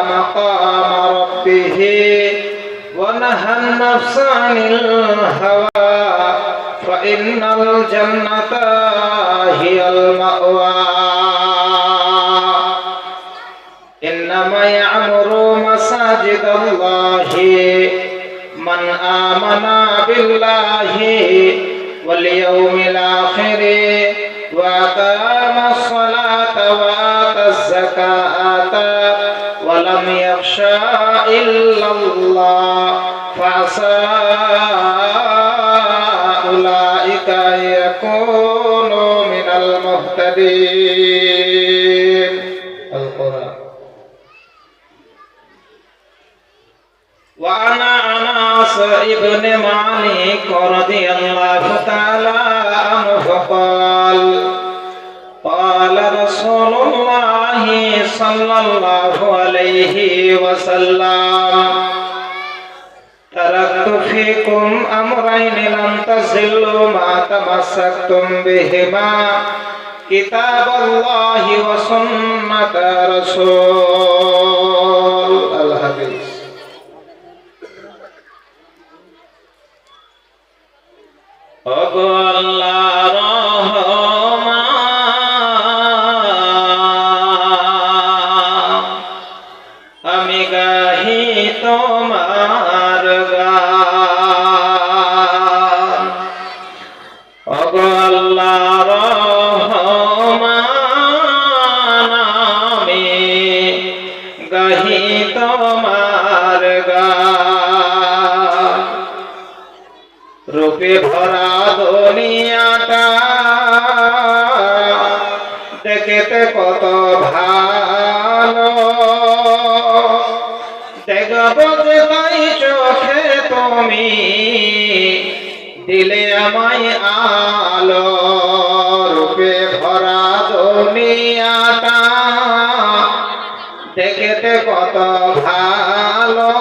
مقام ربه ونهى النفس عن الهوى فإن الجنة هي المأوى إنما يعمر مساجد الله من آمن بالله واليوم الآخر وأقام الصلاة وآتى الزكاة ولم يخش إلا الله فعسى أولئك أن يكونوا من المهتدين. القرآن. وعن أنس بن مالك رضي الله تعالى عنه قال قال رسول الله صلى الله عليه وسلم تركت فيكم أمرين لن تزلوا ما تمسكتم بهما كتاب الله وسنة رسول الحديث. আমি গাহি তোমার গান, ওগো আল্লাহ রহমান আমি গাহি তোমার গান। রূপে ভরা দুনিয়াটা দেখতে কত ভালো, দেখব যে তাই চোখে তুমি দিলে আমায় আলো। রূপে ভরা দুনিয়াটা দেখতে কত ভালো,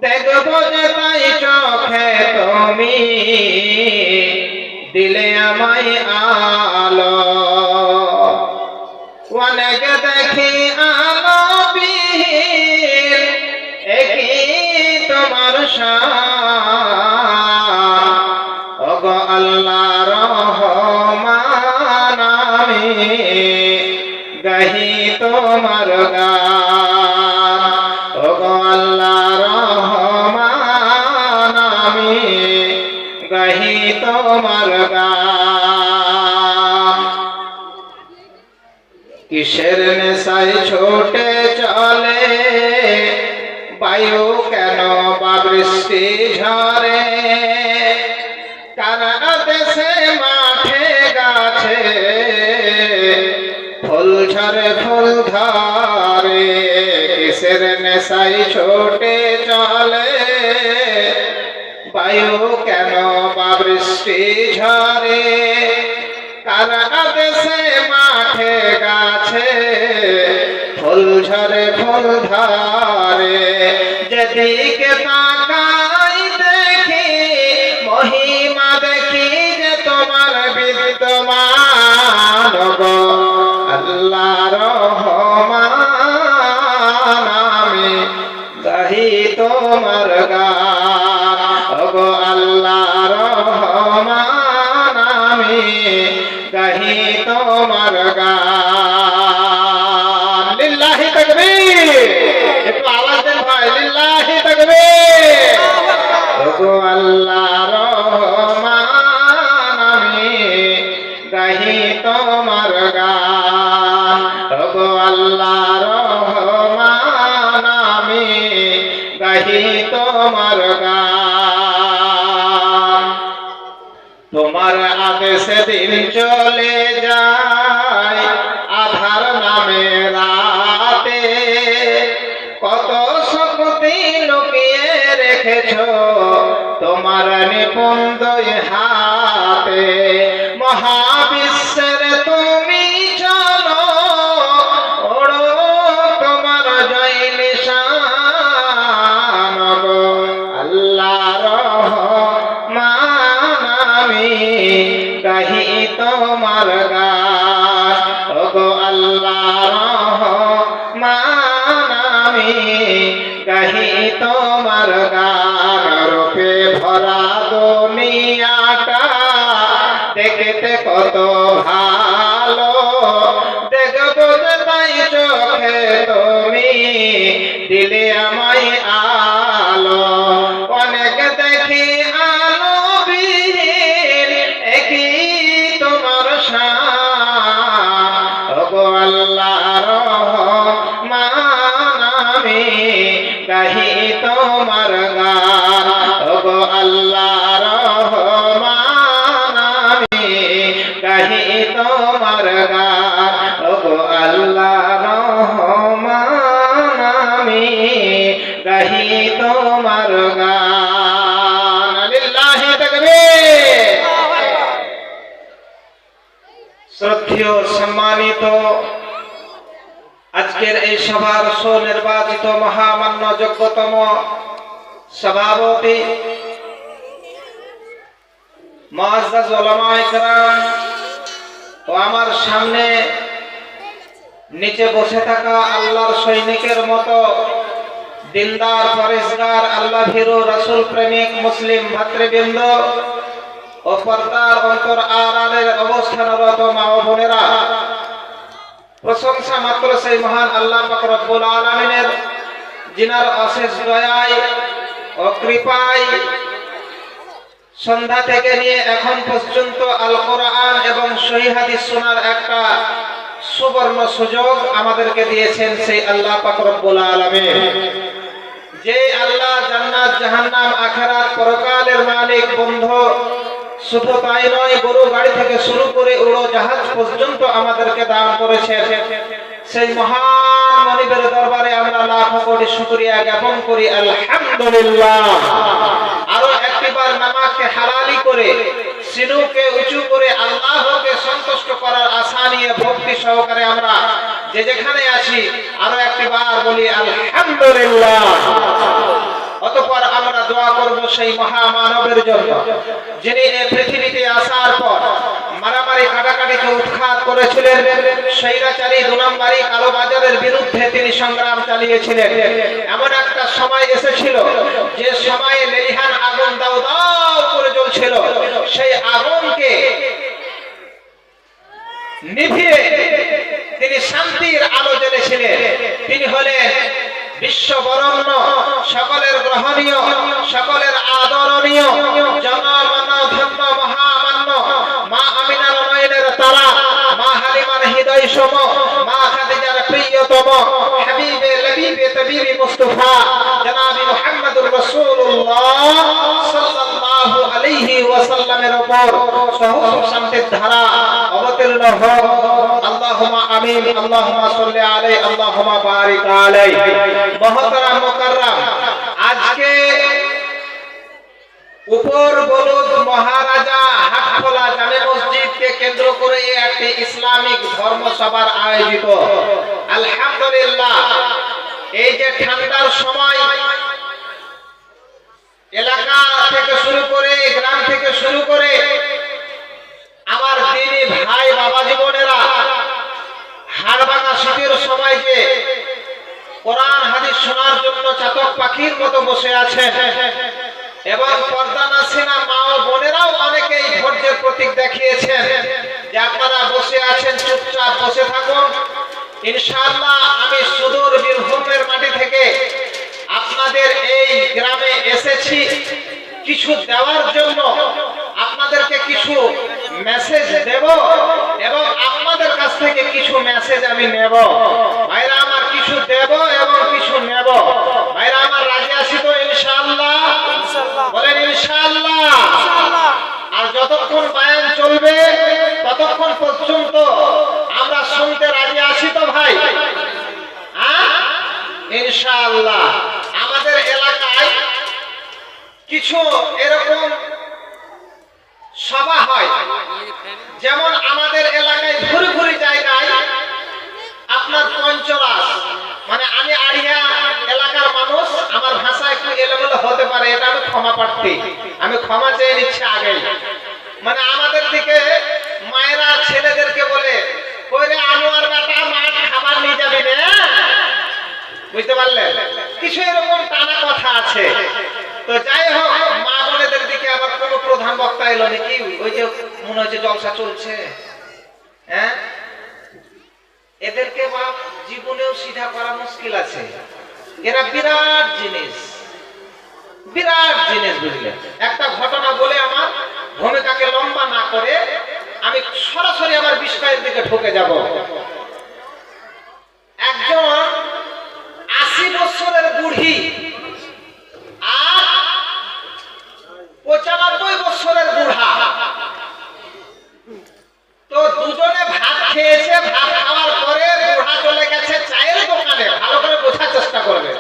দেখব যে তাই চোখে তুমি দিলে আমায় আলো। অনেক দেখি আলো বিহীন একই তোমার শান, ওগো আল্লাহ রহমান আমি গাহি তোমার গান, ওগো আল্লাহ রহমান আমি গাহি তোমার গান। কিসের নেশায় ছোটে চলে বায়ু কেন বা বৃষ্টি ঝরে, কারা দেশে মাঠে গাছে ফুল ঝরে ফুল ধরে। কিসের নেশায় ছোটে চলে বায়ু কেন বা বৃষ্টি ঝরে, কারা দেশে মাঠে গাছে ফুল ঝরে ফুল ধরে। যেদিকে তাকাই দেখি মহিমা দেখি যে তোমার বিদ্যমান, গো আল্লাহ রহমান আমি গাহি তোমার গান, গো আল্লাহ রহমান আমি গাহি তোমার গান। লিল্লাহি তাকবীর, একটু আওয়াজ দেন ভাই, লিল্লাহি তাকবীর। ওগো আল্লাহ রহমান আমি গাহি তোমার গান, ওগো আল্লাহ রহমান আমি গাহি তোমার গান। তোমার আদেশে দিন চলে যায় আধার নামে রাতে, কত শক্তি লুকিয়ে রেখেছ তোমার নিপুণ হাতে। মহাবিশ্বের তুমি চলো ওড়ো তোমার জয় নিশান, গো আল্লাহ রহমান আমি গাহি তোমার গান, ওগো আল্লাহ তোমার গান রূপে ভরা দুনিয়াটা দেখতে কত ভালো দেখবো যে তাই চোখে তুমি দিলে আমায় আলো অনেক দেখি আলো বিহীন একই তোমার শান ওগো আল্লাহর রহমান আমি গাহি তোমার গান ওগো আল্লাহর রহমান আমি গাহি তোমার গান ওগো আল্লাহর রহমান আমি গাহি তোমার গান লিল্লাহি তাকবীর। শ্রদ্ধেয় সম্মানিত আজকের এই সভার সুনির্বাচিত মহামান্য যোগ্যতম সভাপতি মুআজ্জাজ উলামায়ে কেরাম ও আমার সামনে নিচে বসে থাকা আল্লাহর সৈনিকের মতো দিলদার পরেশগার আল্লাহ ভীরু রাসূল প্রেমিক মুসলিম ভাতৃবৃন্দ ও পর্দার অন্তর আড়ালের অবস্থানরত মা ও বোনেরা, প্রশংসা মাত্র সেই মহান আল্লাহ পাক রব্বুল আলামিনের যিনার অশেষ দয়ায় ও কৃপায় সন্ধ্যা থেকে নিয়ে এখন পর্যন্ত আল কোরআন এবং সহিহ হাদিস শোনার একটা সুবর্ণ সুযোগ আমাদেরকে দিয়েছেন সেই আল্লাহ পাক রব্বুল আলামিন। যে আল্লাহ জান্নাত জাহান্নাম আখিরাত পরকালের মালিক বন্ধু, শুধু তাই নয় গরু গাড়ি থেকে শুরু করে উড়োজাহাজ পর্যন্ত আমাদেরকে দান করেছেন, সেই মহান মনিবের দরবারে আমরা লাখ কোটি শুকরিয়া জ্ঞাপন করি আলহামদুলিল্লাহ। আরো একবার নামাজকে হালালি করে সিনুকে উঁচু করে আল্লাহকে সন্তুষ্ট করার আশা নিয়ে ভক্তি সহকারে আমরা যে যেখানে আছি আরো একবার বলি আলহামদুলিল্লাহ। অতঃপর আমরা দোয়া করব সেই মহামানবের জন্য যিনি এই পৃথিবীতে আসার পর মারামারি কাটাকাটিকে উৎখাত করেছিলেন, স্বৈরাচারী দুনাম্বারি কালোবাজারের বিরুদ্ধে তিনি সংগ্রাম চালিয়েছিলেন। এমন একটা সময় এসেছিল যে সময়ে লেলিহান আগুন দাউ দাউ করে জ্বলছিল, সেই আগুনকে নিভিয়ে তিনি শান্তির আলো জ্বেলেছিলেন। তিনি হলেন বিশ্ববরণ্য, সকলের গ্রহণীয়, সকলের আদরণীয়, জনমন ধন্য মহামান্য মা আমিনার নয়নের তারা, মা হালিমার হৃদয় সম, মা খাদিজার প্রিয়তম, হাবিবে লবিবে তবিবে মুস্তাফা জনাবি মুহাম্মদুর রাসূলুল্লাহ সাল্লাল্লাহু আলাইহি ওয়াসাল্লামের উপর সহস্র শান্তির ধারা অবতীর্ণ হোক। আল্লাহুম্মা আমিন। আল্লাহুম্মা সাল্লি আলাইহি আল্লাহুম্মা বারিক আলাইহি। মুহতারাম মুকাররাম, আজকে উপর বলুদ মহারাজা হাটখোলা জামে মসজিদকে কেন্দ্র করে একটি ইসলামিক ধর্মসভার আয়োজিত। আলহামদুলিল্লাহ, এই যে ঠান্ডার সময় এলাকা থেকে শুরু করে গ্রাম থেকে শুরু করে আমার দিনী ভাই বাবা জীবনেরা হাড়ভাঙা শীতের সময় যে কোরআন হাদিস শোনার জন্য চাতক পাখির মতো বসে আছেন এবং পর্দা নাসিনা মা ও বোনেরাও অনেকেই ধৈর্যের প্রতীক দেখিয়েছেন যে আপনারা বসে আছেন, চুপচাপ বসে থাকুন। ইনশাআল্লাহ আমি সুদূর বীরভূমের মাটি থেকে আপনাদের এই গ্রামে এসেছি কিছু দেওয়ার জন্য, আপনাদেরকে কিছু মেসেজ দেব এবং আপনাদের কাছ থেকে কিছু মেসেজ আমি নেব। ভাইরা আমার, কিছু দেব এবং কিছু নেব। ভাইরা আমার, রাজি আছি তো ইনশাআল্লাহ? বলেন ইনশাআল্লাহ। আর যতক্ষণ বায়ান চলবে ততক্ষণ পর্যন্ত আমরা শুনতে রাজি আছি তো ভাই? ইনশাআল্লাহ। আমাদের এলাকায় কিছু এরকম সভা হয়, যেমন আমাদের এলাকায় ঘুরে ঘুরে জায়গায় আপনার পঞ্চরাস, মানে আমি আড়িয়া এলাকার মানুষ, আমার ভাষা একটু এলোমেলো হতে পারে, এটা আমি ক্ষমা প্রার্থী, আমি ক্ষমা চেয়ে নিচ্ছি আগে। মানে আমাদের দিকে মায়েরা ছেলেদেরকে বলে, কইরে আনোয়ার বেটা মাঠ খাবার নিয়ে যাবি না, বুঝতে পারলে? কিছু এরকম টানা কথা। আছে। তো যাই হোক, মা বোনেদের দিকে আবার কোন প্রধান বক্তা এলো নাকি? ওই যে মনে হচ্ছে জলসা চলছে। হ্যাঁ, এদেরকে বাপ জীবনেও সিধা করা মুশকিল আছে। এরা বিরাট জিনিস, বিরাট জিনিস, বুঝলেন? একটা ঘটনা বলে আমার ভূমিকাকে লম্বা না করে আমি সরাসরি আমার বিষয়ের দিকে ঢুকে যাব। একজন 80 বছরের বুড়ি আর 95 বছরের বুড়া, তো দুজনে ভাত খেয়েছে। ভাত খাওয়ার পরে বুড়া চলে গেছে চায়ের দোকানে, ভালো করে বোঝার চেষ্টা করবে।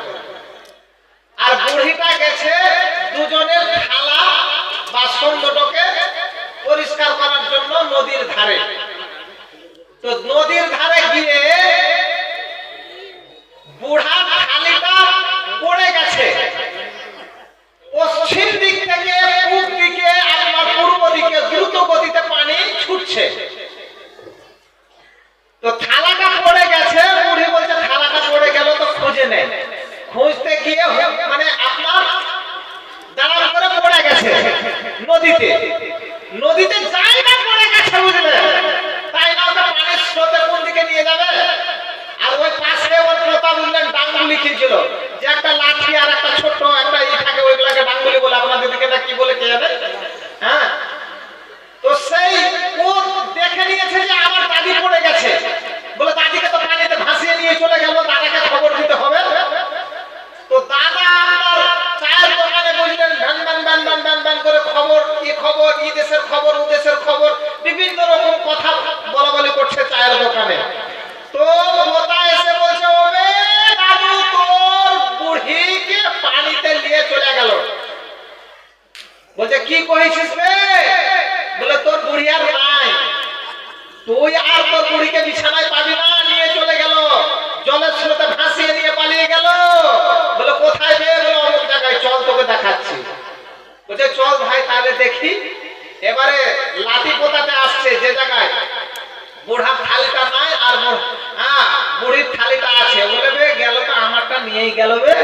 আর বুড়িটা গেছে দুজনের থালা বাসন দুটোকে পরিষ্কার করার জন্য নদীর ধারে। তো নদীর ধারে গিয়ে বুড়ার থালিটা পড়ে গেছে। পশ্চিম দিক থেকে পূব দিকে, আপনার পূর্ব দিকে দ্রুত গতিতে পানি ছুটছে। তো থালাটা পড়ে গেছে। বুড়ি বলছে থালাটা পড়ে গেল তো খুঁজে নেয়। খুঁজতে গিয়ে মানে আপনার দাঁড়ান করে পড়ে গেছে নদীতে। নদীতে জায়গা পড়ে গেছে, বুঝলে? তাই না, ওটা পানির স্রোতে কোন দিকে নিয়ে যাবে? আর ওই পাশে ওর পোতা, বুঝলেন, ডাঙ্গুলি খেয়েছিল, যে একটা লাঠি আর একটা ছোট একটা ই থাকে, ওইগুলাকে ডাঙ্গুলি বলে। আপনাদের দিকে না কি বলে কে জানে? হ্যাঁ, তো সেই ও দেখে নিয়েছে যে আমার দাদি পড়ে গেছে, বলে দাদিকে তো পানিতে ভাসিয়ে নিয়ে চলে গেল, দাদাকে খবর দিতে হবে। তো দাদা আপনার চায়ের দোকানে, বুঝলেন, van van van van van van করে খবর, ই দেশের খবর, ও দেশের খবর, বিভিন্ন রকম কথা বলা বলি করছে চায়ের দোকানে। তো পোতা এসে বলছে, ওবে দাদু, তোর বুড়িকে পানিতে নিয়ে চলে গেল। বলছে কি কইছিস রে? বলে তোর বুড়ি আর নাই, তুই আর তোর বুড়িকে বিছানায় পাবি না, নিয়ে চলে গেল, জলের স্রোতে ভাসিয়ে নিয়ে পালিয়ে গেল। বলে কোথায় বে? বলে অমুক জায়গায়, চল তোকে দেখাচ্ছি। বলছে চল ভাই তাহলে দেখি। এবারে লাঠি পোতাতে আসছে যে জায়গায় বুড়ার থালিটা নাই আর বুড়ির থালিটা আছে। বলে বে গেল তো আমারটা নিয়েই গেল বে,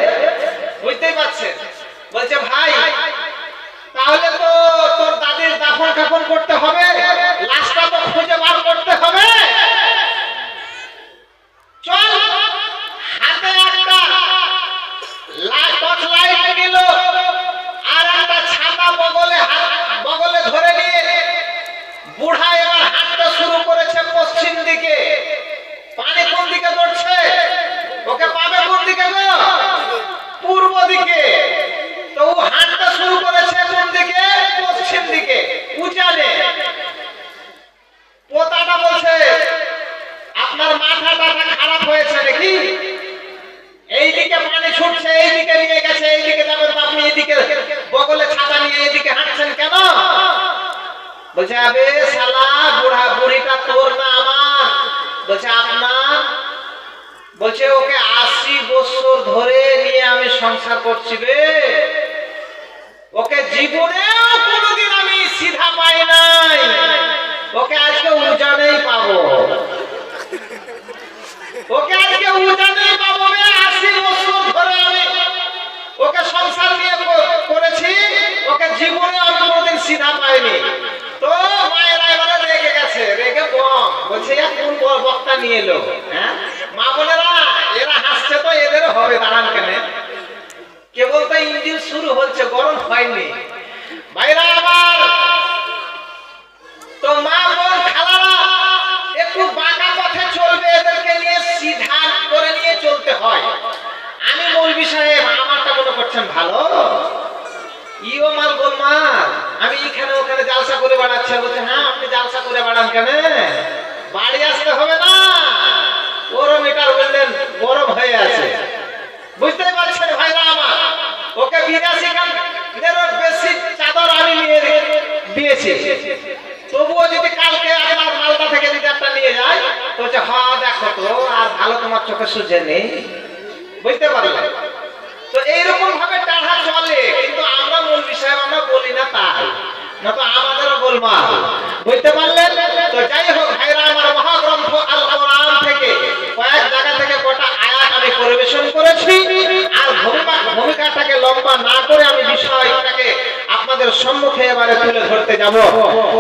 বুঝতেই পারছেন? বলছে ভাই তাহলে তো তোর দাদির দাফন কাফন করতে হবে, লাশটা তো খুঁজে বার করতে হবে। চল, হাতে একটা টর্চ লাইট নিল আর একটা ছাতা বগলে ধরে নিয়ে বুড়া এবার হাঁটতে শুরু করেছে পশ্চিম দিকে। পানি কোন দিকে পড়ছে? ওকে পাবে কোন দিকে গো? পূর্ব দিকে। তো ও হাঁটতে শুরু করেছে কোন দিকে? পশ্চিম দিকে, উজানে। পোতাটা বলছে আপনার মাথাটা খারাপ হয়েছে নাকি? এইদিকে পানি ছুটছে, এইদিকে নিয়ে গেছে, এইদিকে যাবেন তো আপনি এইদিকে বগলে ছাতা নিয়ে এইদিকে হাঁটছেন কেন? বলছে আবে শালা, বুড়িটা তোর না আমার? বলছে আপনার। বলছে ওকে 80 বছর ধরে নিয়ে আমি সংসার করছি বে, ওকে জীবনেও কোনোদিন আমি সিধা পাই নাই, ওকে আজকে উজানেই পাবো, ওকে আজকে উজানেই পাবো। 80 বছর ধরে আমি ওকে সংসার নিয়ে করেছি, ওকে জীবনে আমি কোনোদিন সিধা পাইনি। তো মায়েরা এবারে রেগে গেছে, রেগে বলছে কোন বক্তা নিয়ে এলো? হ্যাঁ, মা বোনেরা এরা হাসছে, তো এদের হবে, দাঁড়ান কেন? কেবল তো ইঞ্জিন শুরু হচ্ছে, গরম হয়নি। ভাইরা আমার, তো মা বোন খালারা একটু বাঁকা পথে চলবে, এদেরকে নিয়ে সিধা করে নিয়ে চলতে হয়। আমি মৌলভী সাহেব, আমারটা মনে করছেন ভালো, ইও মাল গোলমাল, আমি এখানে ওখানে জালসা করে বেড়াচ্ছি। বলছে হ্যাঁ আপনি জালসা করে বেড়ান কেন? বাড়ি আসতে হবে না? ওরও মিটার বললেন গরম হয়ে আছে, বুঝতে পারছেন ভাইরা আমার? ওকে 82 খানের বেশি চাদর আমি নিয়ে দিয়েছি, তবুও যদি কালকে আপনার মালদা থেকে যদি একটা নিয়ে যায়, তো বলছে হ্যাঁ দেখো তো, আর ভালো তোমার চোখে সুঝে নেই, বুঝতে পারলেন? তো এইরকম ভাবে টানা চলে, কিন্তু আমরা মৌলভী সাহেব আমরা বলি না, তাই না তো আমাদেরও গোলমাল, বুঝতে পারলেন? তো যাই হোক ভাইরা আমার, মহাগ্রন্থ আল কোরআন থেকে কয়েক জায়গা থেকে কটা আয়াত আমি পরিবেশন করেছি, আর ভূমিকাটাকে লম্বা সম্মুখে এবারে তুলে ধরতে যাব।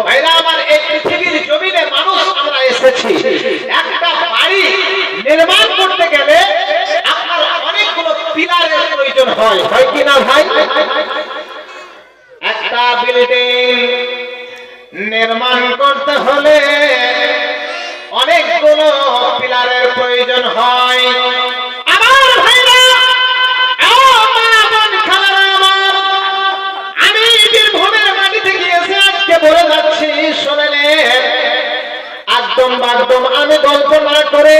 ভাইরা আমার, এই পৃথিবীর জমিনে মানুষ আমরা এসেছি, একটা বাড়ি নির্মাণ করতে গেলে আপনার অনেকগুলো পিলারের প্রয়োজন হয়, হয় কি না ভাই? একটা বিল্ডিং নির্মাণ করতে হলে অনেকগুলো পিলারের প্রয়োজন হয়। আমার ভাইরা, আমি বীরভূমের মাটি থেকে এসে আজকে বলে যাচ্ছি, শুনে নেন একদম একদম। আমি গল্প না করে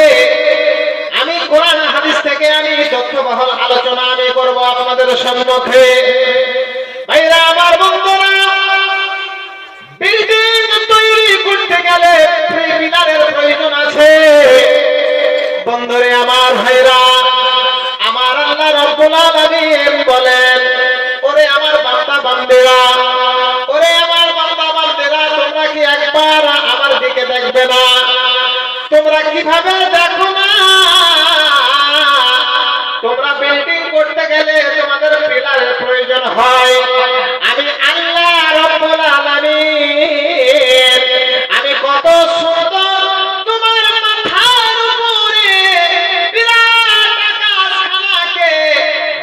আমি কোরআন হাদিস থেকে আমি তথ্যবহল আলোচনা আমি করব আপনাদের সম্মুখে। ভাইরা আমার, বন্ধুরা, বিল্ডিং তৈরি করতে গেলে পিলারের প্রয়োজন আছে। বন্ধুরে আমার, ভাইরা আমার, আল্লাহ রাব্বুল আলামিন বলেন, ওরে আমার বান্দা বান্দেরা, ওরে আমার বান্দা বান্দেরা, তোমরা কি একবার আমার দিকে দেখবে না? তোমরা কিভাবে দেখো না? তোমরা বিল্ডিং করতে গেলে তোমাদের পিলারের প্রয়োজন হয়। আমি আল্লাহ রাব্বুল আলামিন, আমি কত সুন্দর তোমার মাথার উপরে বিরাট আকাশখানাকে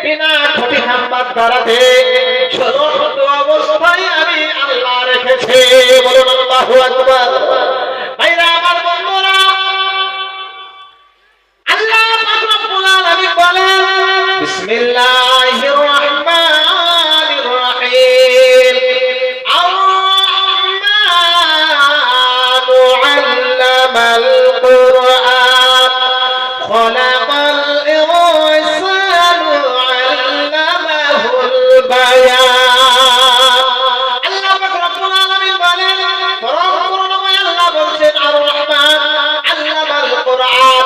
বিনা খুঁটি খাম্বার দ্বারাতে চলন্ত অবস্থায় আমি আল্লাহ রেখেছি। বলুন আল্লাহু আকবার। ভাইরা আমার, বন্ধুরা, আল্লাহ পাক রব্বুল আলামিন বলেন, বিসমিল্লাহির রাহমানির রাহিম, আর-রাহমানু আল্লামাল কুরআন, খলাকাল ইনসানু আল্লামাহুল বায়ান। আল্লাহ পাক রব্বুল আলামিন বলেন, পরম করুণাময় আল্লাহ বলছেন, আর-রাহমান আল্লামাল কুরআন,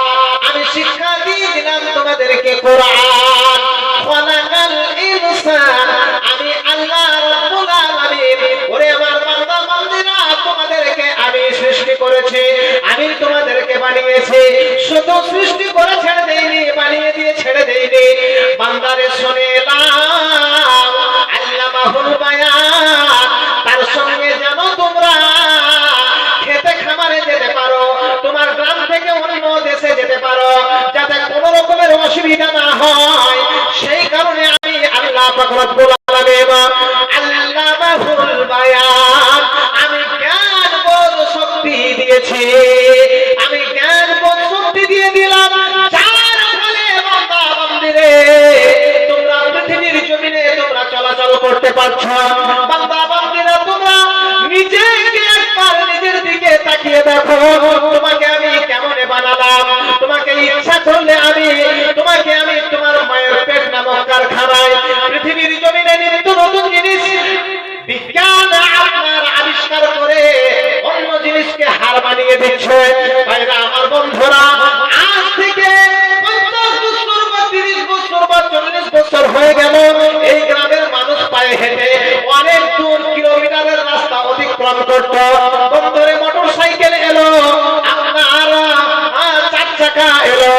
আমি শিক্ষা দিয়ে দিলাম তোমাদেরকে কোরআন। খলাকাল ইনসান, আমি আল্লাহ রাব্বুল আলামিন, ওরে আমার বান্দা বান্দীরা, তোমাদেরকে আমি সৃষ্টি করেছি, আমি তোমাদেরকে বানিয়েছি। শুধু সৃষ্টি করে ছেড়ে দেইনি, বানিয়ে দিয়ে ছেড়ে দেইনি। বান্দারে শুনে নাও, আল্লামাহুল বায়ান, তার সঙ্গে যেন তোমরা খেতে খামারে যেতে পারো, তোমার গ্রাম থেকে অন্য দেশে যেতে পারো, যাতে কোনো রকমের অসুবিধা না হয়, সেই কারণে আমি আল্লাহ পাক রব্বুল আলামিন আল্লামাহুল বায়ান, আমি জ্ঞান বোধ শক্তি দিয়েছি, আমি জ্ঞান বোধ শক্তি দিয়ে দিলাম, যার ফলে বান্দা বান্দীরে তোমরা পৃথিবীর জমিনে তোমরা চলাচল করতে পারছো। বান্দা বান্দীরা, তোমরা নিজেকে একবার নিজের দিকে তাকিয়ে দেখো, তোমাকে আমি কেমনে বানালাম। তোমাকে ইচ্ছা করলে আমি তোমাকে তোমার মায়ের পেট নামক কারখানায় পৃথিবীর জমিনে নিত্য নতুন জিনিস বিজ্ঞান আপনার আবিষ্কার করে অন্য জিনিসকে হার মানিয়ে দিচ্ছে। ভাইরা আমার, বন্ধুরা, আজ থেকে 50 বছর বা 30 বছর বা 40 বছর হয়ে গেল এই গ্রামের মানুষ পায়ে হেঁটে অনেক দূর কিলোমিটারের রাস্তা অতিক্রম করত। বন্ধুরে, মোটর সাইকেল এলো, আপনার 4 চাকা এলো,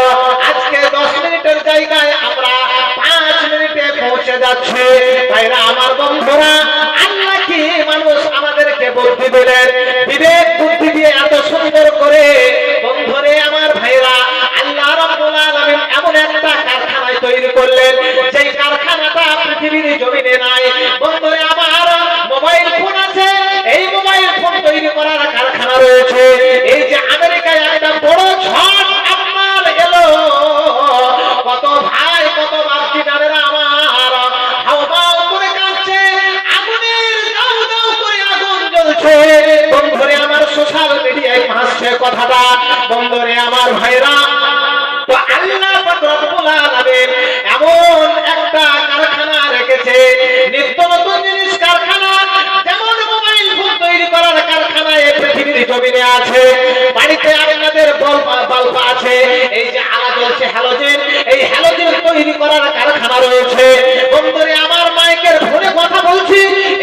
আজকে 10 মিনিটের জায়গায় আমরা 5 মিনিটে পৌঁছে যাচ্ছে। ভাইরা আমার, বন্ধুরা, আল্লাহ কি মানুষ আমাদেরকে বুদ্ধি দিলেন, বিবেক বুদ্ধি দিয়ে এত সুন্দর করে। বন্ধুরে আমার, ভাইরা, আল্লাহ রাব্বুল আলামিন এমন একটা কারখানায় তৈরি করলেন, যেই কারখানাটা পৃথিবীর জমিনে নাই। বন্ধুরে আমার, মোবাইল ফোন আছে, এই মোবাইল ফোন তৈরি করার কারখানা রয়েছে। এই যে আমেরিকায় একটা বড় ঝড় আপনার এলো, কত ভাই কত বাপজিদারেরা আমার হাওমাও করে কাঁদছে, আগুনের দাউ দাউ করে আগুন জ্বলছে। বন্ধুরে আমার, সোশ্যাল মিডিয়ায় ভাসছে কথাটা। বন্ধুরে আমার, ভাইরা, তো আল্লাহ পাক রব্বুল আলামিন এমন একটা কারখানা রেখেছে, নিত্য নতুন জিনিস কারখানা, যেমন মোবাইল ফোন তৈরি করার কারখানা এই পৃথিবীর জমিনে আছে। বাড়িতে আপনাদের বাল্ব আছে, এই যে আলো জ্বলছে হ্যালোজেন, এই হ্যালোজেন তৈরি করার কারখানা রয়েছে। বন্ধুরে আমার, মাইকের ফোনে কথা বলছি,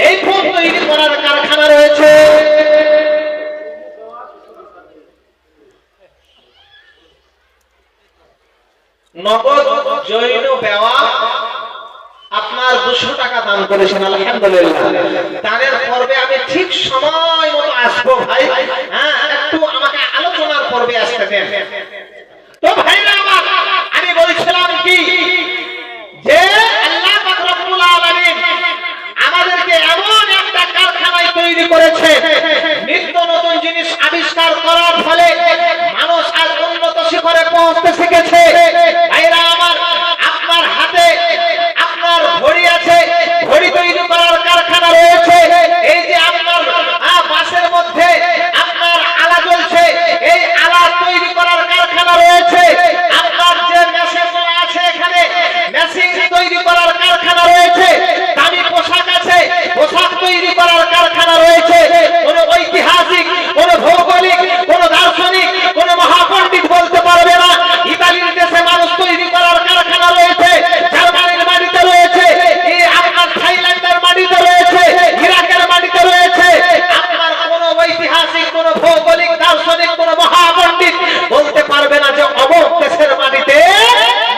এই ফোন তৈরি করার কারখানা রয়েছে। নগদ জৈন বেওয়া আপনার আবার 200 টাকা দান করেছেন, আলহামদুলিল্লাহ। দানের পর্বে আমি ঠিক সময় মতো আসবো ভাই। হ্যাঁ, একটু আমাকে আলোচনার পর্বে আসতে দেন। তো ভাইরা আমার, আমি বলছিলাম কি যে আল্লাহ পাক রব্বুল আলামিন আমাদেরকে এমন একটা কারখানায় তৈরি করেছে, নিত্য নতুন জিনিস আবিষ্কার করার ফলে মানুষ আজ উন্নত শিখরে পৌঁছতে শিখেছে। ভাইরা আমার, আপনার হাতে আপনার ঘড়ি আছে, ঘড়ি তৈরি করার কারখানা রয়েছে। এই যে আপনার বাসের মধ্যে আপনার আলা জ্বলছে, এই আলা তৈরি করার কারখানা রয়েছে। আপনার যে মেশিন আছে, এখানে মেশিন তৈরি করার কারখানা রয়েছে। দামি পোশাক আছে, পোশাক তৈরি করার কারখানা রয়েছে। কোন ঐতিহাসিক, কোন ভৌগোলিক, কোন দার্শনিক, কোন মহাপণ্ডিত বলতে পারবে না ইতালির দেশে মানুষ তৈরি করার কারখানা রয়েছে, জার্মানির মাটিতে রয়েছে, এই আপনার থাইল্যান্ডের মাটিতে রয়েছে, ইরাকের মাটিতে রয়েছে। আপনার কোন ঐতিহাসিক, কোন ভৌগোলিক, দার্শনিক, কোন মহাপণ্ডিত বলতে পারবে না যে অমুক দেশের মাটিতে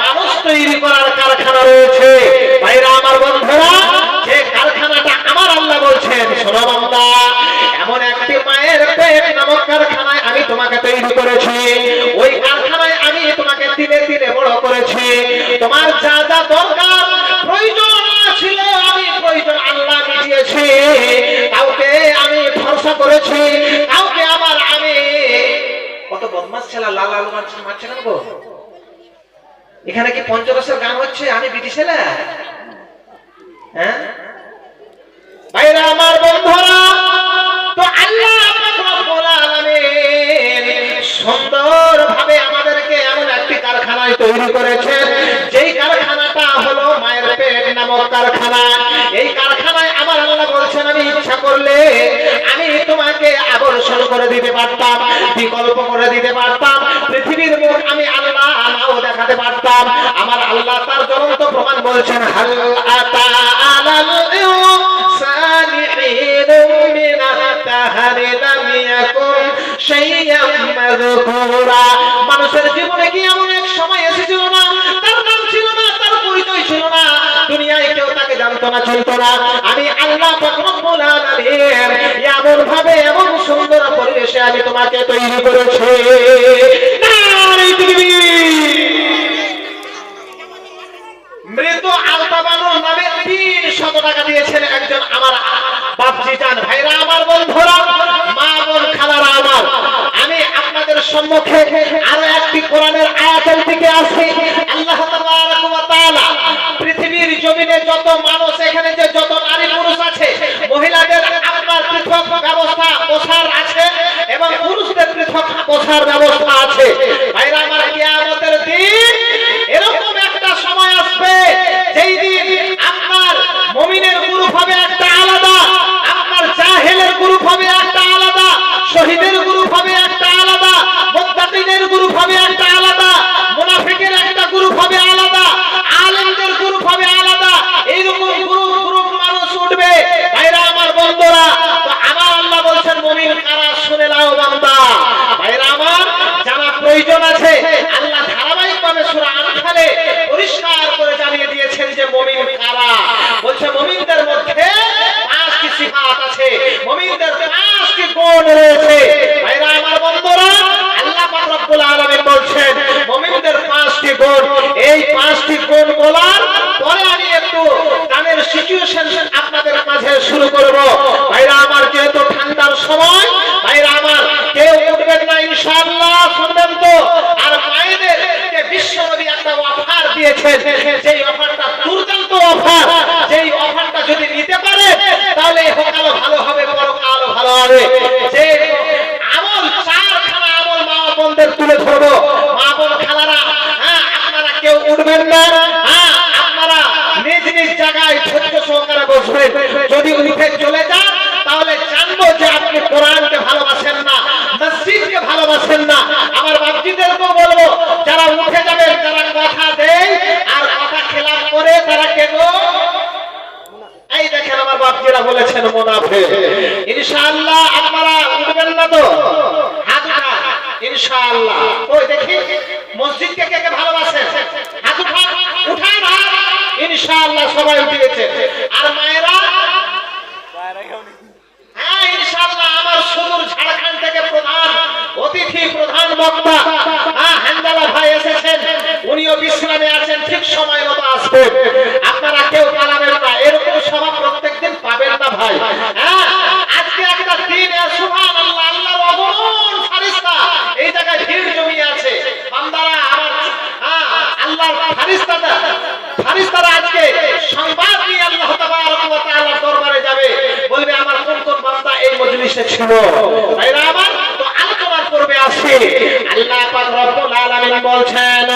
মানুষ তৈরি করার কারখানা রয়েছে। ভাইরা আমার, বন্ধুরা, যে কারখানাটা আমার আল্লাহ বলছেন, শোনো বান্দা, এমন একটি মায়ের পেট নামক কারখানায় আমি তোমাকে তৈরি করেছি। ওই কারখানায় আমি তোমাকে দিনে দিনে বড় করেছি। তোমার যা যা দরকার প্রয়োজন ছিল, আমি প্রয়োজন আল্লাহ মিটিয়েছি। কাউকে আমি ভরসা করেছি, কাউকে আমার আমি কত বদমাস ছেলে লাল লাল মারছে কেন গো? এখানে কি পঞ্চরসের গান হচ্ছে? আমি বিটি ছেলে? হ্যাঁ ভাইরা আমার, বন্ধুরা, তো আল্লাহ পাক রব্বুল আলামিন সুন্দরভাবে আমাদেরকে এমন একটি কারখানায় তৈরি করেছেন, যেই কারখানাটা হলো মায়ের পেট নামক কারখানা। এই কারখানায় আমার আল্লাহ বলছেন, আমি ইচ্ছা করলে আমি তোমাকে আবর্ষণ করে দিতে পারতাম, বিকল্প করে দিতে পারতাম, পৃথিবীর মুখ আমি আল্লাহ নাও দেখাতে পারতাম। আমার আল্লাহ তার জ্বলন্ত প্রমাণ বলছেন, হাল আতা আলাল ইনসানি হিনুম মিনাত তাহরি লাম ইয়াকুন শাইয়্যাম মাযকুরা। মানুষের জীবনে কি এমন এক সময় এসেছিল না, তার নাম ছিল না, তার পরিচয় ছিল না, দুনিয়ায় কেউ তাকে জানতো না, চিনতো না। আমি আল্লাহ পাক রব্বুল আলামিন এমন ভাবে, এমন সুন্দর পরিবেশে আমি তোমাকে তৈরি করেছি। নারে তাকবীর। মৃত আলতাবানুর নামে 300 টাকা দিয়েছেন একজন আমার বাপজি জান। ভাইরা আমার, বন্ধুরা, মা বোন খালারা আমার, আমি আপনাদের সম্মুখে আরো একটি কোরআনের আয়াতের দিকে আসি। আল্লাহ তাবারক ওয়া তাআলা পৃথিবীর জমিনে যত মানুষ, এখানে যে যত নারী পুরুষ আছে, মহিলাদের আপনার পৃথক ব্যবস্থা পোশার আছে এবং পুরুষদের পৃথক পোশার ব্যবস্থা আছে। ভাইরা আমার, কিয়ামতের দিন এরকম একটা সময় আসবে, যেই দিন আপনার মুমিনের গ্রুপ হবে একটা আলাদা, আপনার জাহেলের গ্রুপ হবে একটা আলাদা, শহীদের গ্রুপ হবে একটা আলাদা, মুত্তাকিনের গ্রুপ হবে একটা আলাদা, মুনাফিকের একটা গ্রুপ হবে আলাদা, আলেমদের গ্রুপ হবে আলাদা। এইরকম গ্রুপ গ্রুপ মানুষ উঠবে। ভাইরা আমার, বন্ধুরা, তো আমার আল্লাহ বলছেন, মুমিন কারা শুনে নাও বান্দা। ভাইরা আমার, জানা প্রয়োজন আছে। আল্লাহ ধারাবাহিকভাবে সূরা আনফালে পরিষ্কার করে জানিয়ে দিয়েছেন যে মুমিন কারা। বলছে মুমিনদের মধ্যে 5টি সিফাত আছে, মুমিনদের 5টি গুণ রয়েছে। ভাইরা আমার, বন্ধুরা, আল্লাহ পাক রব্বুল আলামিন বলছেন মুমিনদের 5টি গুণ। এই 5টি গুণ বলার পরে আমি একটু গানের সিচুয়েশন আপনাদের মাঝে শুরু করব। ভাইরা আমার, যেহেতু ঠান্ডার সময়, ভাইরা আমার, কেউ উঠবেন না ইনশাআল্লাহ, শুনবেন তো? আর মায়েদের বিশ্বনবী একটা অফার দিয়েছেন, যেই অফারটা দুর্দান্ত অফার, যেই অফারটা যদি নিতে পারে তাহলে ইহকাল ভালো হবে, পরকাল ভালো হবে। যে আমল, 4খানা আমল মা বোনদের তুলে ধরবো। মা বোন খালারা, হ্যাঁ, আপনারা কেউ উঠবেন না, হ্যাঁ, আপনারা নিজ নিজ জায়গায় ধৈর্য সহকারে বসবেন। যদি উঠে চলে যান তাহলে জানবো যে আপনি কোরআনকে ভালোবাসেন না, মসজিদকে ভালোবাসেন না। আমার বাপজিদেরকেও বলবো, যারা উঠে যাবেন, যারা কথা দেয় আর কথা খেলাপ করে, তারা কেন? এই দেখেন, আমার বাপজিরা বলেছেন মুনাফিক। ইনশাআল্লাহ আপনারা উঠবেন না তো? হাত উঠান ইনশাআল্লাহ। ওই দেখি মসজিদকে কে কে ভালোবাসেন? হাত উঠান, উঠান হাত। ইনশাআল্লাহ সবাই উঠে দিয়েছে। আর মায়েরা, হ্যাঁ ইনশাআল্লাহ আমার সুদূর ঝাড়খণ্ড থেকে প্রধান অতিথি, প্রধান বক্তা হান্দালা ভাই এসেছেন, উনিও বিশ্রামে আছেন, ঠিক সময় মতো আসবেন। আপনারা কেউ পালাবেন না, এরকম সভা প্রত্যেকদিন পাবেন না ভাই। হ্যাঁ আজকে একটা দিন, সুবহানাল্লাহ, আল্লাহর অগণন ফেরেশতা এই জায়গায় ভিড় জমিয়ে আছে। বান্দারা আমার আল্লাহর ফেরেশতারা আজকে সংবাদ নিয়ে আল্লাহ তাবারক ওয়া তাআলার দরবারে যাবে, বলবে আমার কোন কোন বান্দা এই মজলিসে ছিল। ভাইরা আমার, তো আলোচনার পর্বে আসি। আল্লাহ পাক রব্বুল আলামিন বলছেন,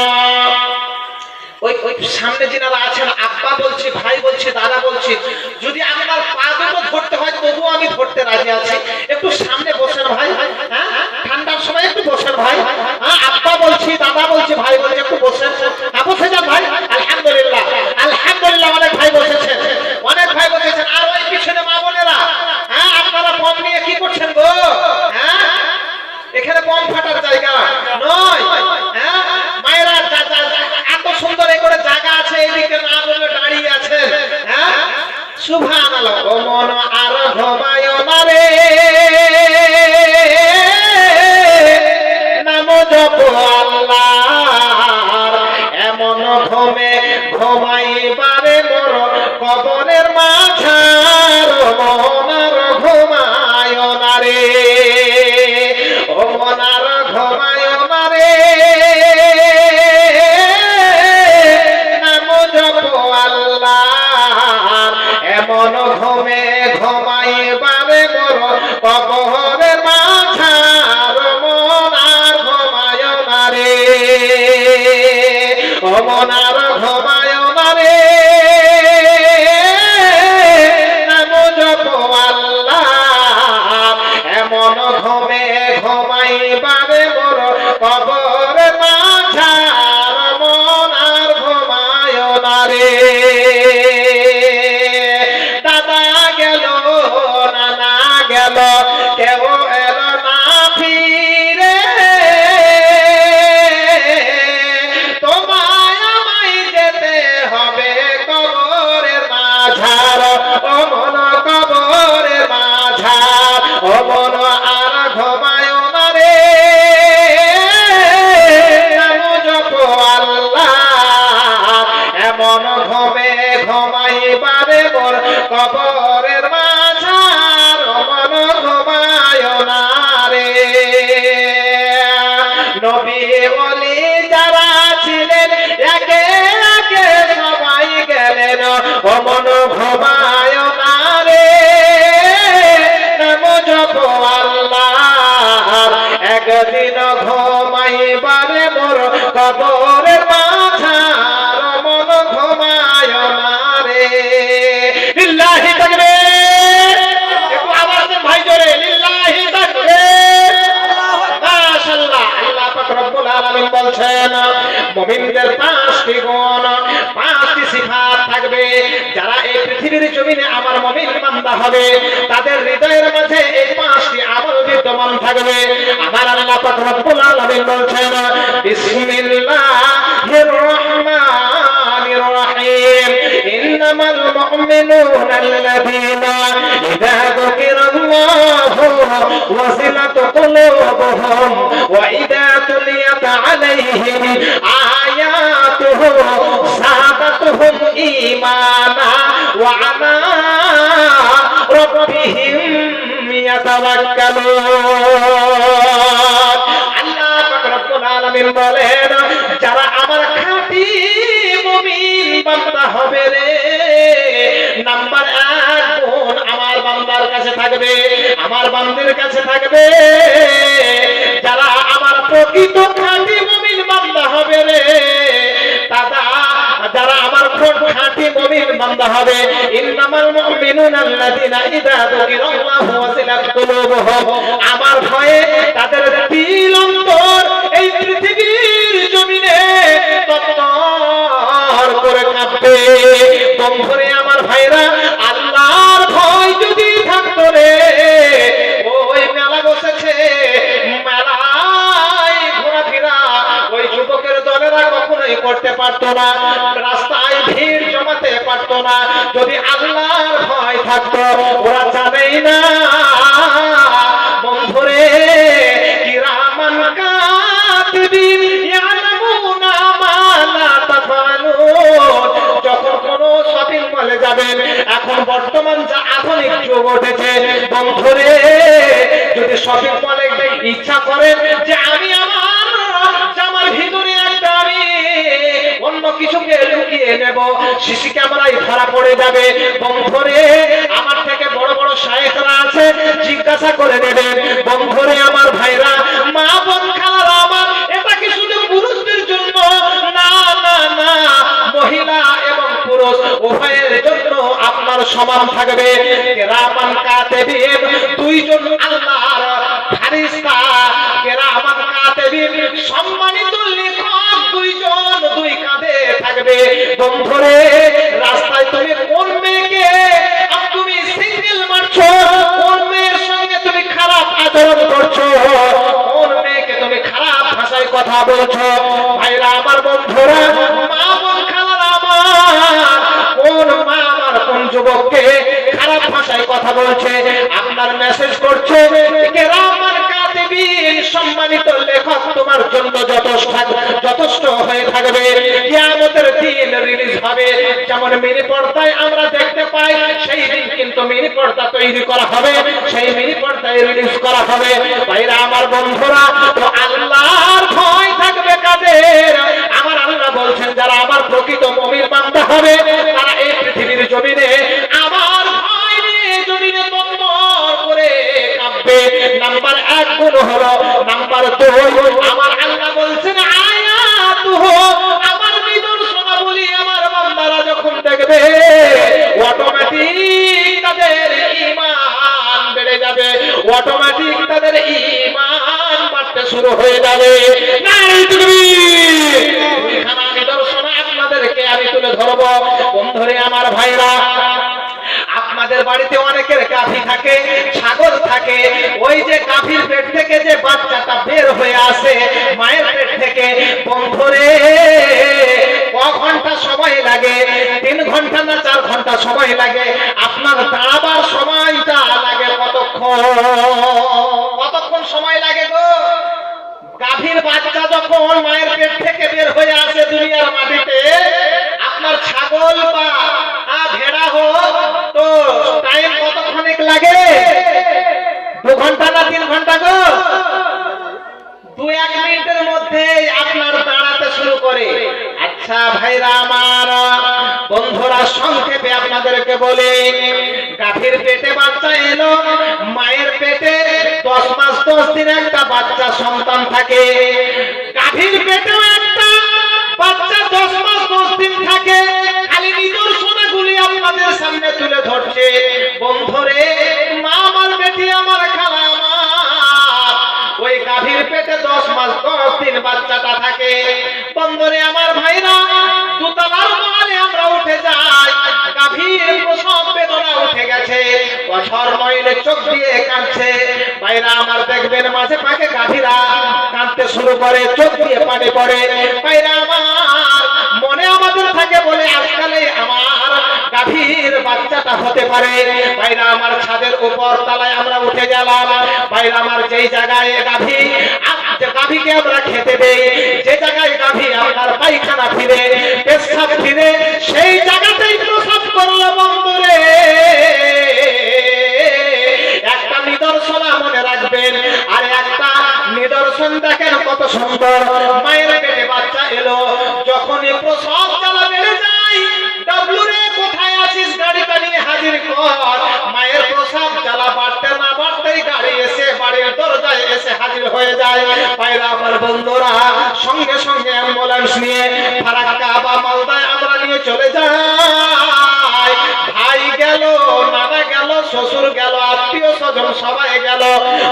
ওই সামনে যিনারা আছেন, আব্বা বলছি, ভাই বলছি, দাদা বলছি, যদি আপনার পা দুটো ধরতে হয় তবুও আমি ধরতে রাজি আছি। একটু সামনে বসেন ভাই, হ্যাঁ ঠান্ডার সময় একটু বসেন ভাই। হ্যাঁ আব্বা বলছি, দাদা বলছি, ভাই বলছি, একটু বসেন। হ্যাঁ বসে যান ভাই। আলহামদুলিল্লাহ, আলহামদুলিল্লাহ, অনেক ভাই বসেছেন, অনেক ভাই বসেছেন। আর ওই পিছনে মা বোনেরা, হ্যাঁ আপনারা বম নিয়ে কি করছেন গো? হ্যাঁ এখানে বম ফাটার জায়গা নয়। হ্যাঁ মায়েরা, এত সুন্দর করে জায়গা আছে, এদিকে না বলে দাঁড়িয়ে আছেন। হ্যাঁ সুবহানাল্লাহ। ও মন আর ঘুমায় না রে, নাম জপ আল্লাহর, এমন ঘুমে ঘুমাইবারে মোর কবরের মাঝার। মন আর ঘুমায় না রে, ও মন আর ঘুমায় না রে, এমন ঘুমে ঘুমাইবারে মোর কবরের মাঝার। মন আর ঘুমায় না রে, ও মন আর ঘুমায় না রে, নাম জপ আল্লাহর, এমন ঘুমে ঘুমাইবারে মোর কবরের মাঝার। মন আর ঘুমায় না রে। কেউ এলো না ফিরে, তোমায় আমায় যেতে হবে কবরের মাঝার। ও মন কবরের মাঝার, ও মন আর ঘুমায় না রে, নাম জপ আল্লাহর, এমন ঘুমে ঘুমাইবারে মোর কবরের মাঝার। মন ঘুমায় না রে। নবী ওলি যারা ছিলেন একে একে সবাই গেলেন। ও মন ঘুমায় না রে, নাম জপ আল্লাহর, একদিন ঘুমাইবারে মোর কবরের মাঝার। মন ঘুমায় না রে। লিল্লাহি তাকবীর, একটু আওয়াজ দেন ভাই জোরে, লিল্লাহি তাকবীর। মাশাআল্লাহ। আল্লাহ পাক রব্বুল আলামিন বলছেন, মুমিনদের 5টি গুণ, 5টি সিফাত থাকবে। যারা এই পৃথিবীর জমিনে আমার মুমিন বান্দা হবে, তাদের হৃদয়ের মাঝে এই 5টি আমল বিদ্যমান থাকবে। আমার আল্লাহ পাক রব্বুল আলামিন বলছেন, বিসমিল্লাহির রহমানির রহিম, ইন্নামাল মুমিনুনা আল্লাযীনা ইযা যুকিরাল্লাহু ওয়াজিলাত কুলুবুহুম ওয়া ইযা তুলিয়াত আলাইহিম আয়াতুহু যাদাতুহুম ঈমানা ওয়া আলা রাব্বিহিম ইয়াতাওয়াক্কালুন। আল্লাহ পাক রব্বুল আলামিন বলেন, যারা আমার খাঁটি মুমিন বান্দা হবে রে, নাম্বার 1 গুণ আমার বান্দার কাছে থাকবে, আমার বান্দির কাছে থাকবে। যারা আমার প্রকৃত খাঁটি মুমিন বান্দা হবে রে, যারা আমার খাঁটি মুমিন বান্দা হবে, ইন্নামাল মুমিনুনা আল্লাযীনা ইযা যুকিরাল্লাহু ওয়াজিলাত কুলুবুহুম, আমার ভয়ে তাদের দিল অন্তর এই পৃথিবীর জমিনে তত্তর করে কাঁপবে। বন্ধুরে আমার ভাইরা, আল্লাহর ভয় যদি থাকতো রে, ওই মেলা বসেছে, মেলায় ঘোরাফেরা ওই যুবকের দলেরা কখনোই করতে পারে পারতো না, রাস্তায় ভিড় জমাতে পারতো না। যদি আল্লাহর ভয় থাকতো, ওরা জানেই না বন্ধুরে কিরামান কাতিবিন ইয়ালামুনা মা লা তাফআলুন। যখন কোন শপিং মলে যাবেন, এখন বর্তমান যা আধুনিক যুগ উঠেছে বন্ধুরে, যদি শপিং মলে ইচ্ছা করেন যে আমি আমার জামার ভিতরে একটা আমি অন্য কিছুকে লুকিয়ে নেব, সিসি ক্যামেরায় ধরা পড়ে যাবে বন্ধুরে। আমার থেকে বড় বড় শায়েখরা আছে, জিজ্ঞাসা করে নেবেন বন্ধুরে। আমার ভাইরা, মা বোন খালারা আমার, এটা কি শুধু পুরুষদের জন্য? না না না, মহিলা এবং পুরুষ উভয়ের জন্য আপনার সমান থাকবে। কিরামান কাতিবিন, দুইজন আল্লাহর ফেরেশতা, কিরামান কাতিবিন সম্মানিত লেখক, দুইজন দুই কাঁধে থাকবে বন্ধুরে। রাস্তায় তুমি কোন মেয়েকে তুমি সিঙ্গেল মারছো, কোন মেয়ের সঙ্গে তুমি খারাপ আচরণ করছো, কোন মেয়েকে তুমি খারাপ ভাষায় কথা বলছো, ভাইরা আমার বন্ধুরা, মা বোন খালারা আমার, কোন মা আমার কোন যুবককে খারাপ ভাষায় কথা বলছে, আপনার মেসেজ করছে কিরামান কাতিবিন সম্মানিত লেখক তোমার জন্য যথেষ্ট হয়ে থাকবে। কিয়ামতের দিন রিলিজ হবে। যেমন মিনি পর্দায় আমরা দেখতে পাই, সেই দিন কিন্তু মিনি পর্দা তৈরি করা হবে, সেই মিনি পর্দায় রিলিজ করা হবে। ভাইরা আমার বন্ধুরা, তো আল্লাহর ভয় থাকবে কাদের? আমার আল্লাহ বলছেন যারা আমার প্রকৃত মুমিন বান্দা হবে, তারা এই পৃথিবীর জমিনে আমার ভয় নিয়ে জমিনে তত্তর করে কাঁপবে। নাম্বার 1 গুণ হলো। নাম্বার 2, আমার আল্লাহ বলছেন আয়াতুহু, আমার নিদর্শনাবলী আমার বান্দারা যখন দেখবে, অটোমেটিক তাদের ঈমান বেড়ে যাবে, অটোমেটিক তাদের ঈমান বাড়তে শুরু হয়ে যাবে। নারী তাকবীর! দুইখানা নিদর্শন আপনাদেরকে আমি তুলে ধরবো বন্ধুরে। আমার ভাইরা, আপনাদের বাড়িতে অনেকের গাভী থাকে, ছাগল থাকে। ওই যে গাভীর পেট থেকে যে বাচ্চাটা বের হয়ে আসে মায়ের পেট থেকে বন্ধুরে, ক ঘন্টা সময় লাগে? 3 ঘন্টা না 4 ঘন্টা সময় লাগে? আপনার দাঁড়াবার সময়টা লাগে কতক্ষণ সময় লাগে গো? গাভীর বাচ্চা যখন মায়ের পেট থেকে বের হয়ে আসে দুনিয়ার মাটিতে, আপনার ছাগল বা ভেড়া হোক, তো টাইম কতক্ষণিক লাগে? 2 ঘন্টা না 3 ঘন্টা গো? 2-1 মিনিটের মধ্যে আপনার দাঁড়াতে শুরু করে। আচ্ছা ভাইরা আমার, বন্ধুরা, সংক্ষেপে আপনাদেরকে বলি, গাভীর পেটে বাচ্চা এলো, মায়ের পেটে 10 মাস 10 দিন একটা বাচ্চা সন্তান থাকে। গাভীর পেটেও একটা বাচ্চা 10 মাস 10 দিন থাকে। খালি নিদর্শনগুলি আপনাদের সামনে তুলে ধরছে বন্ধুরে। মা আমার, বেটি আমার, খালা আমার, ওই গাভীর পেটে 10 মাস 10 দিন বাচ্চাটা থাকে বন্ধুরে। আমার ভাইরা, দুতলার মহলে আমরা উঠে যাই, গাভীর প্রসব বেদনা উঠে গেছে, বছর নইলে চোখ দিয়ে কাঁদছে। ভাইরা আমার, দেখবেন মাঝে পাকে গাভীরা কাঁদতে শুরু করে, চোখ দিয়ে পানি পড়ে। ভাইরা আমার, মনে আমাদের থাকে বলে আজকালে আমার গাভীর বাচ্চাটা হতে পারে। ভাইরা আমার, ছাদের উপর তলায় আমরা উঠে গেলাম। ভাইরা আমার, যেই জায়গায় গাভীকে আমরা খেতে দেই, যে জায়গায় গাভী আপনার পায়খানা ফিরে, পেশাব ফিরে, সেই জায়গাতেই প্রসাব করলো বন্ধুরে। একটা নিদর্শন মনে রাখবেন। আর একটা নিদর্শন দেখেন কত সুন্দর। মায়ের পেটে বাচ্চা এলো, যখনই প্রসব জ্বালা বেড়ে যায়, ডাবলু রে কোথায় আছিস, গাড়িটা নিয়ে হাজির কর। মায়ের প্রসব জ্বালা বাড়তে না বাড়তেই গাড়ি এসে বাড়ির দরজায় এসে হাজির হয়ে যায়। ভাইরা আমার বন্ধুরা, সঙ্গে সঙ্গে অ্যাম্বুলেন্স নিয়ে ফারাক্কা বা মালদায় আমরা নিয়ে চলে যাই। ভাই গেল, নানা গেল, শ্বশুর গেল, আত্মীয় স্বজন সবাই গেল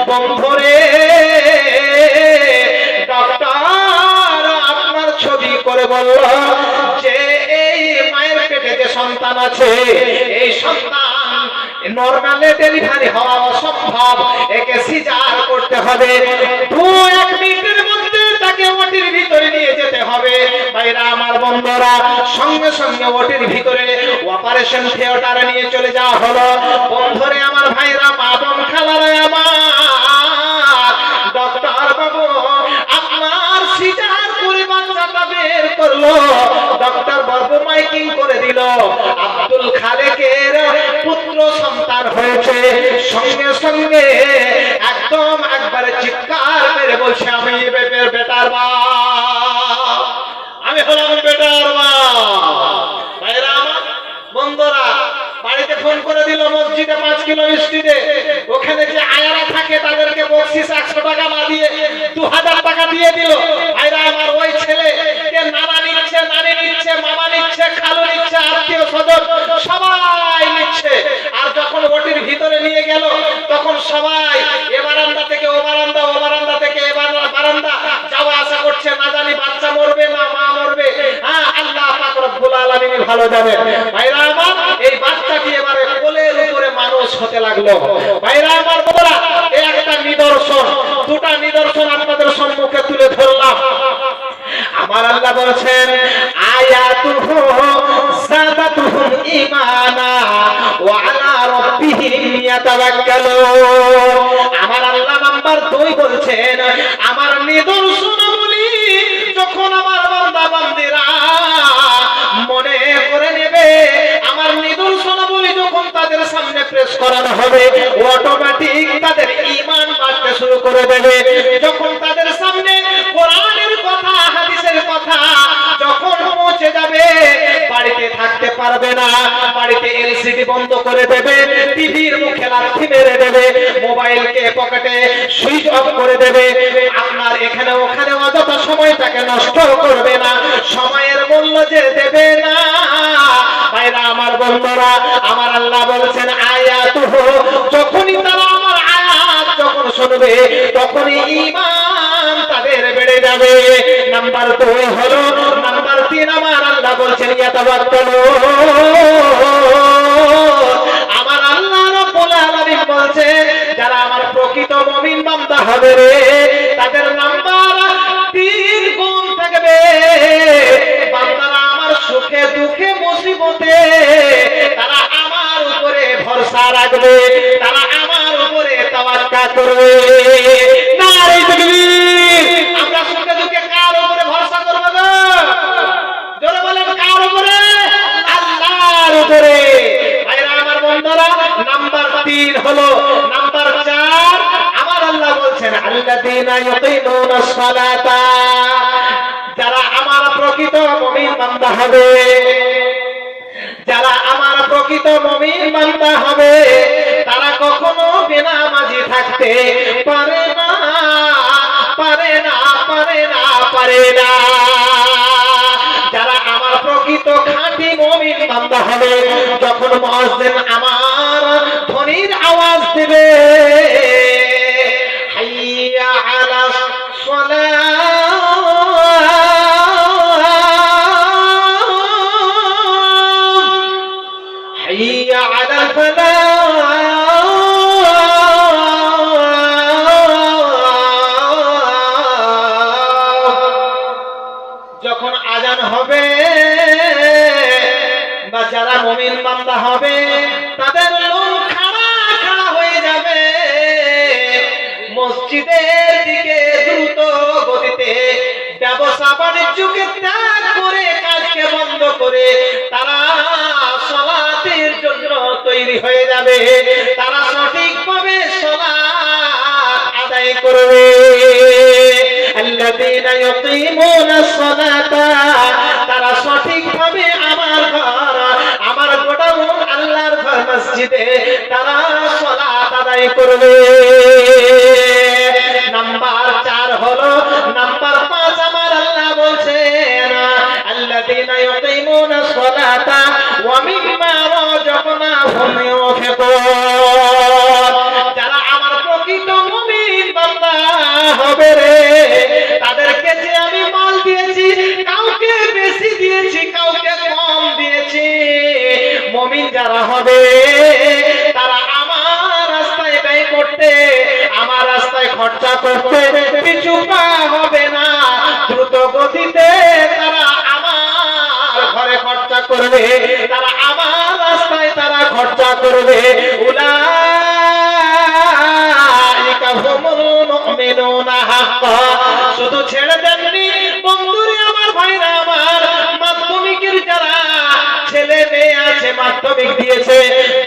বন্ধুরে। ডক্টর আপনার ছবি করে বলল যে এই মায়ের পেটে যে সন্তান আছে, এই সন্তান নরমালে ডেলিভারি হওয়া অসম্ভব, একে সিজার করতে হবে। 2-1 মিনিটের মধ্যে তাদেরকে ওটির ভিতরে নিয়ে যেতে হবে। ভাইরা আমার বন্ধুরা, সঙ্গে সঙ্গে ওটির ভিতরে অপারেশন থিয়েটারে নিয়ে চলে যাওয়া হলো। বন্ধুরে আমার, ভাইরা, মা বোন, খালারা আমার, ডক্টর বাবু আপনার সিজার করে বাচ্চাটা বের করলো। ডক্টর বাবু মাইকিং করে দিল, আব্দুল খালেকের পুত্র সন্তান হয়েছে। সঙ্গে সঙ্গে একদম একবারে চিৎকার মেরে বলছে, আমি বেটার বাপ, আমি হলাম বেটার বাপ। ভাইরা আমার বন্ধুরা, বাড়িতে ফোন করে দিল, মসজিদে 5 কিলো স্ট্রিটে, ওখানে যে আয়ারা থাকে তাদেরকে বকশিশ 100 টাকা না দিয়ে 2000 টাকা দিয়ে দিল। ভাইরা আমার, ওই ছেলেকে নানা নিচ্ছে, নানি নিচ্ছে, মামা নিচ্ছে, খালু নিচ্ছে, আত্মীয় স্বজন সবাই নিচ্ছে। আর যখন ওটির ভিতরে নিয়ে গেল, তখন সবাই এ বারান্দা থেকে ও বারান্দা, ও বারান্দা থেকে এ বারান্দা যাওয়া আসা করছে। না জানি বাচ্চা মরবে না মা মরবে, হ্যাঁ আল্লাহ পাক রব্বুল আলামিন ভালো জানে। ভাইরা আমার, এই বাচ্চাটি এবারে কোলের উপরে মানুষ হতে লাগলো। ভাইরা আমার বন্ধুরা, এই একটা নিদর্শন, দুটা নিদর্শন আপনাদের সম্মুখে তুলে ধরলাম। আমার আল্লাহ বলেছেন, আয়াতুহু যাদাতুহুম ঈমানা ওয়া আলা রাব্বিহিম ইয়াতাওয়াক্কালুন। আমার আল্লাহ নাম্বার 2 বলছেন, আমার নিদর্শনগুলি যখন আমার বান্দা বান্দীরা মনে করে নেবে, আমার নিদর্শনাবলী যখন তাদের সামনে পেশ করানো হবে, অটোমেটিক তাদের ঈমান বাড়তে শুরু করে দেবে। যখন তাদের সামনে কোরআনের কথা, হাদিসের কথা যখন পৌঁছে যাবে, বাড়িতে থাকতে পারবে না, বাড়িতে এলসিডি বন্ধ করে দেবে, টিভির মুখে লাথি মেরে দেবে, মোবাইলকে পকেটে সুইচ অফ করে দেবে। আপনার এখানে ওখানে অযথা সময়টাকে নষ্ট করবে না, সময়ের মূল্য যে দেবে না। ভাইরা আমার বন্ধুরা, আমার আল্লাহ বলছেন, আয়াতুহু, যখনই তারা আমার আয়াত যখন শুনবে, তখনই ঈমান তাদের বেড়ে যাবে। নাম্বার 2 হলো, নাম্বার 3 আমার আল্লাহ বলছেন, ইয়াতাওয়াক্কালুন। আমার আল্লাহ রাব্বুল আলামিন বলছে, যারা আমার প্রকৃত মুমিন বান্দা হবে রে, তাদের নাম্বার 3 গুণ থাকবে। বান্দারা আমার সুখে দুঃখে মুসিবতে তারা আমার উপরে ভরসা রাখবে, তারা আমার উপরে তাওয়াক্কুল করবে। নারে তাকবীর! আমরা সুখে দুঃখে কার উপরে ভরসা করব গো? জোরে বলেন, কার উপরে? আল্লাহর উপরে। ভাইরা আমার বন্ধুরা, নাম্বার 3 হলো, নাম্বার 4 আমার আল্লাহ বলছেন, আল্লাযীনা ইউকিমুনাস সালাতা। যারা আমার প্রকৃত মুমিন বান্দা হবে, যারা আমার প্রকৃত মুমিন বান্দা হবে, তারা কখনো বেনামাজি থাকতে পারে না, পারে না, পারে না, পারে না। যারা আমার প্রকৃত খাঁটি মুমিন বান্দা হবে, যখন মুয়াজ্জিন আমার ধ্বনির আওয়াজ দেবে, হাইয়া আলাস সালাহ, হাইয়া আলাল ফালাহ, যখন আজান হবে, বা যারা মুমিন বান্দা হবে, তাদের লোম খাড়া খাড়া হয়ে যাবে, মসজিদের দিকে দ্রুত গতিতে ব্যবসা বাণিজ্যকে ত্যাগ করে, কাজকে বন্ধ করে তারা সালাতের জন্য তৈরি হয়ে যাবে, তারা সঠিকভাবে সালাত আদায় করবে। আল্লাযীনা ইউকিমুনাস সালাতা, তারা সঠিকভাবে আমার ঘর, আমার গোডাউন, আল্লাহর ঘর মসজিদে তারা সালাত আদায় করবে। নাম্বার 4 হলো, নাম্বার 5 আমার আল্লাহ বলছেন, আল্লাযীনা ইউকিমুনাস সালাতা ওয়া মিম্মা রাযাকনাহুম ইউনফিকুন। যারা আমার প্রকৃত মুমিন বান্দা হবে রে, তাদেরকে যে আমি মাল দিয়েছি, কাউকে বেশি দিয়েছি, কাউকে কম দিয়েছি, মুমিন যারা হবে তারা আমার রাস্তায় ব্যয় করতে, আমার রাস্তায় খরচা করতে পিছু পা হবে না, করবে, তারা আমার রাস্তায় তারা খরচা করবে। উলাইকা হুমুল মুমিনুনা হাক্কা। শুধু ছেড়ে দেননি বন্ধুরে আমার ভাইরা আমার, মাধ্যমিকের যারা ছেলে মেয়ে আছে মাধ্যমিক দিয়েছে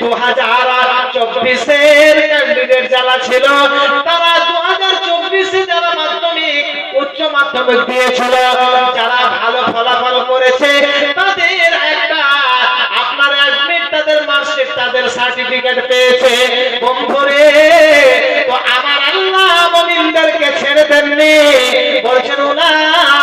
2024-এর ক্যান্ডিডেট যারা ছিল, তারা 2024-এ যারা মাধ্যমিক উচ্চ মাধ্যমিক দিয়েছিল, যারা ভালো ফলাফল করেছে তাদের একটা আপনার অ্যাডমিট, তাদের মার্কশিট, তাদের সার্টিফিকেট পেয়েছে। বন্ধুরে তো আমার আল্লাহ মুমিনদেরকে ছেড়ে দেননি, বলছেন উলাইকা